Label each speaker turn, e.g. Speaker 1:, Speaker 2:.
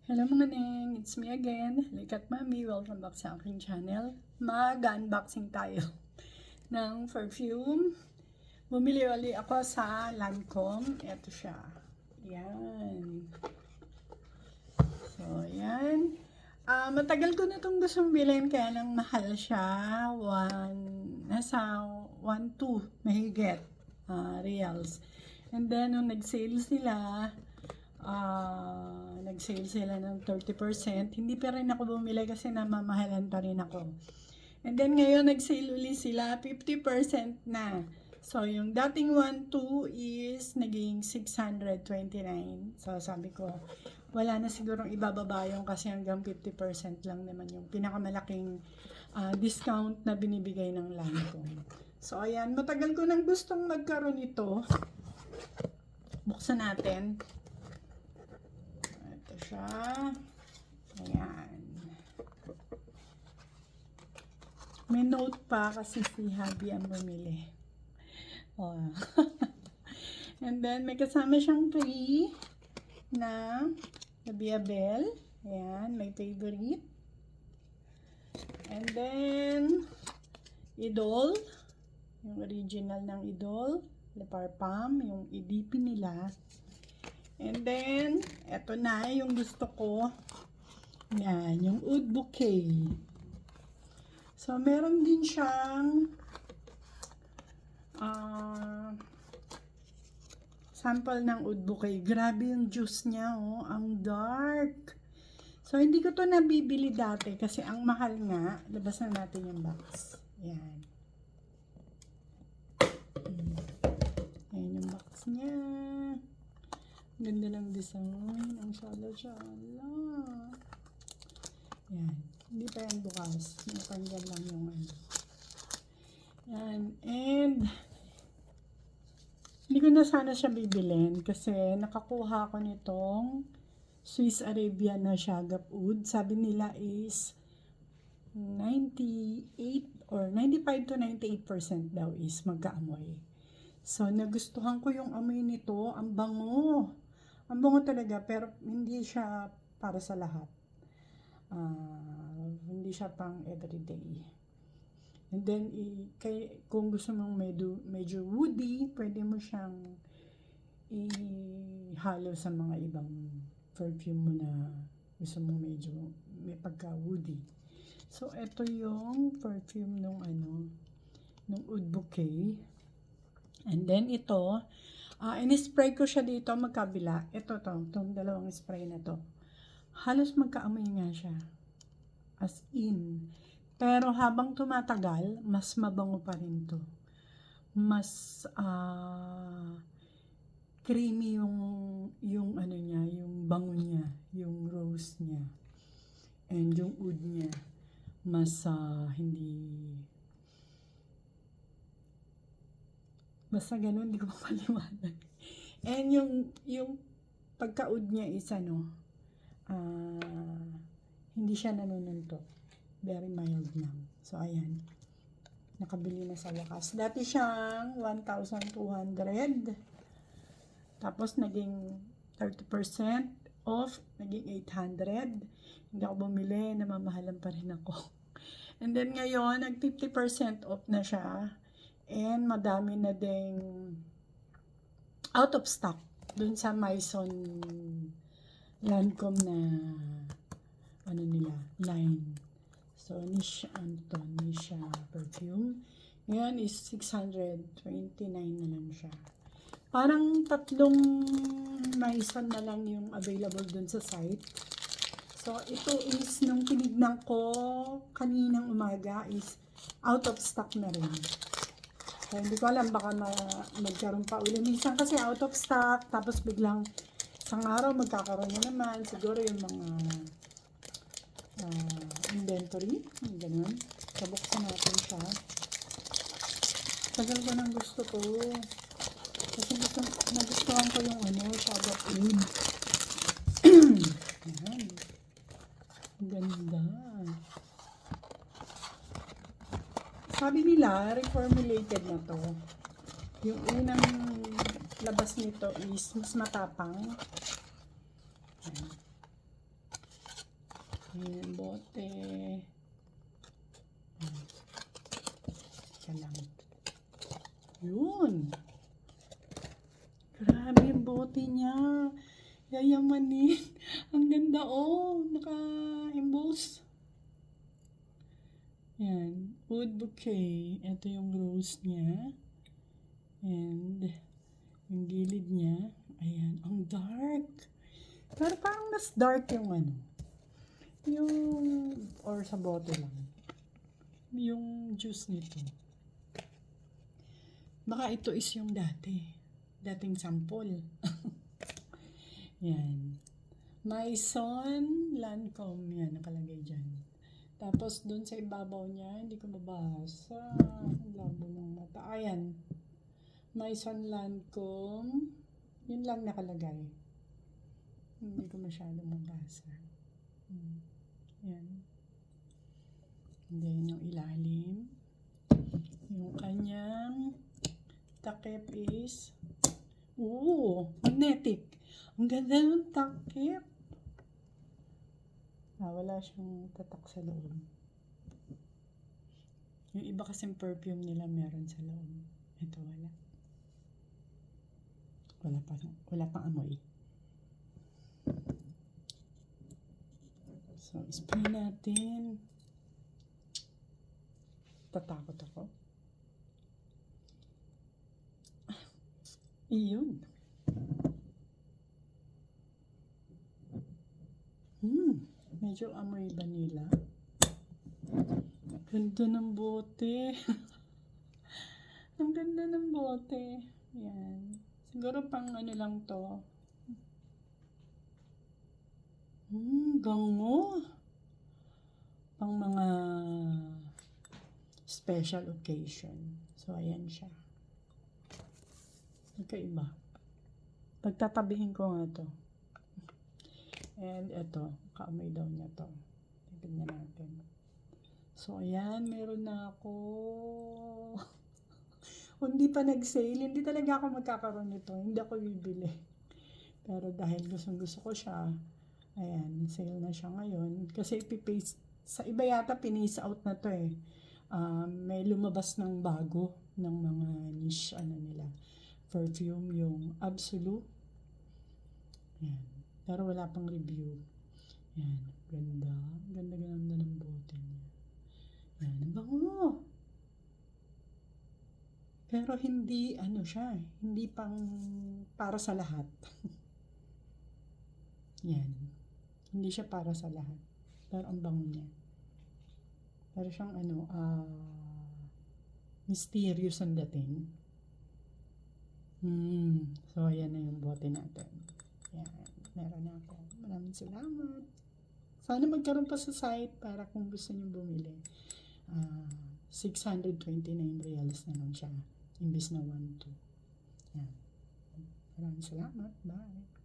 Speaker 1: Hello mga neng, it's me again, Likat Mami. Welcome back sa aking channel. Mag-unboxing tayo ng perfume. Bumili ulit ako sa Lancome. Ito siya. Yan. So, yan. Matagal ko na itong gustong bilhin kaya lang mahal siya. Nasa 1-2 mahigit reals. And then, nung nag-sale sila, ng 30%. Hindi pa rin ako bumili kasi namamahalan pa rin ako. And then ngayon nag-sale ulit sila, 50% na. So yung dating 1-2 is naging 629. So sabi ko, wala na sigurong ibababa yung kasi hanggang 50% lang naman yung pinakamalaking discount na binibigay ng Lancome. So ayan, matagal ko nang gustong magkaroon ito. Buksan natin. Ito siya. Ayan. May note pa kasi si Habi ang bumili. Oh. And then, may kasama siyang free na Labiabel. Ayan, may favorite. And then, Idol. Yung original ng Idol. Le Parfum, yung EDP nila. And then, eto na yung gusto ko. Yan, yung Oud Bouquet. So, meron din siyang sample ng Oud Bouquet. Grabe yung juice niya, oh. Ang dark. So, hindi ko to nabibili dati kasi ang mahal nga. Labas na natin yung box. Yan. Ayan yung box niya. Ganda ng design. Ang sala-sala. Yan. Hindi pa yan bukas. Natanggal lang yung ano. Yan. And, hindi ko na sana siya bibilin kasi nakakuha ko nitong Swiss Arabian na Shagap Oud. Sabi nila is 98 or 95 to 98% daw is magkaamoy. So, nagustuhan ko yung amoy nito. Ang bango. Ang bango talaga, pero hindi siya para sa lahat. Hindi siya pang everyday. And then, kung gusto mong medyo woody, pwede mo siyang ihalo sa mga ibang perfume mo na gusto mong medyo may pagka-woody. So, ito yung perfume nung Oud Bouquet. And then, ito, in-spray ko siya dito magkabila. Itong dalawang spray na to. Halos magkaamoy nga siya. As in. Pero habang tumatagal, mas mabango pa rin to. Mas creamy yung ano niya, yung bango niya, yung rose niya. And yung oud niya. Mas hindi... Basta ganun, hindi ko mapaliwanag. And yung pagka-oud niya is hindi siya nanununtok. Very mild lang. So, ayan. Nakabili na sa wakas. Dati siyang 1,200. Tapos, naging 30% off. Naging 800. Hindi ako bumili. Namamahalan pa rin ako. And then, ngayon, nag 50% off na siya. And, madami na ding out of stock. Dun sa Maison Lancome na line. So, Nisha perfume. Ngayon is 629 na lang siya. Parang 3 Maison na lang yung available dun sa site. So, ito is, nung tinignan ko kaninang umaga is out of stock na rin. So, hindi ko alam, baka magkaroon pa uli. Minsan kasi out of stock, tapos biglang isang araw magkakaroon na naman. Siguro yung mga inventory, ganun. Sabuksan natin siya. Tagal ko nang gusto ko. Kasi nagustuhan ko yung Shagap Oud. Ayan. Ganda. Sabi nila, reformulated na to. Yung unang labas nito is mas matapang. Ayan. Ayan, bote. Isa lang. Yun. Grabe yung bote niya. Yayamanin. Ang ganda, oh. Naka-emboss. Yan. Wood bouquet. Ito yung rose niya. And yung gilid niya. Ayan. Ang dark. Pero parang mas dark yung ano. Yung, or sa bote lang. Yung juice nito. Baka ito is yung dating sample. Yan. Maison Lancome. Yan, nakalagay dyan. Tapos, dun sa ibabaw niya, hindi ko mabasa. Ang labo ng mata. Ayan. Maison Lancome. Yun lang nakalagay. Hindi ko masyado mabasa. Yan. And then, yung ilalim. Yung kanyang takip is magnetic. Ang ganda ng takip. Wala siyang tatak sa loob. Yung iba kasing perfume nila meron sa loob. Ito wala. Wala pang amoy. So, spray natin. Tatakot ako. Iyon. Medyo amoy vanilla. Ganda ng bote. Ang ganda ng bote. Yan. Siguro pang ano lang to. Bango. Pang mga special occasion. So, ayan siya. Magkaiba. Pagtatabihin ko nga to. And ito, kaamoy daw niya to. Tignan natin. So, ayan, meron na ako. Hindi pa nag-sale, hindi talaga ako magkakaroon nito. Hindi ako bibili. Pero dahil gusto ko siya, ayan, sale na siya ngayon. Kasi ipipaste, sa iba yata pinace out na to eh. May lumabas ng bago ng mga niche, nila, perfume, yung Absolute. Ayan. Pero wala pang review. Yan. Ganda. Ganda ng bote niya. Yan. Ang bango. Pero hindi, siya. Hindi pang para sa lahat. Yan. Hindi siya para sa lahat. Pero ang bango niya. Pero siyang mysterious ang dating. So, ayan na yung bote natin. Yan. Meron na ako. Maraming salamat. Sana magkaroon pa sa site para kung gusto niyo bumili. 629 reals na lang siya. Imbis na 1,2. Yan. Maraming salamat. Bye.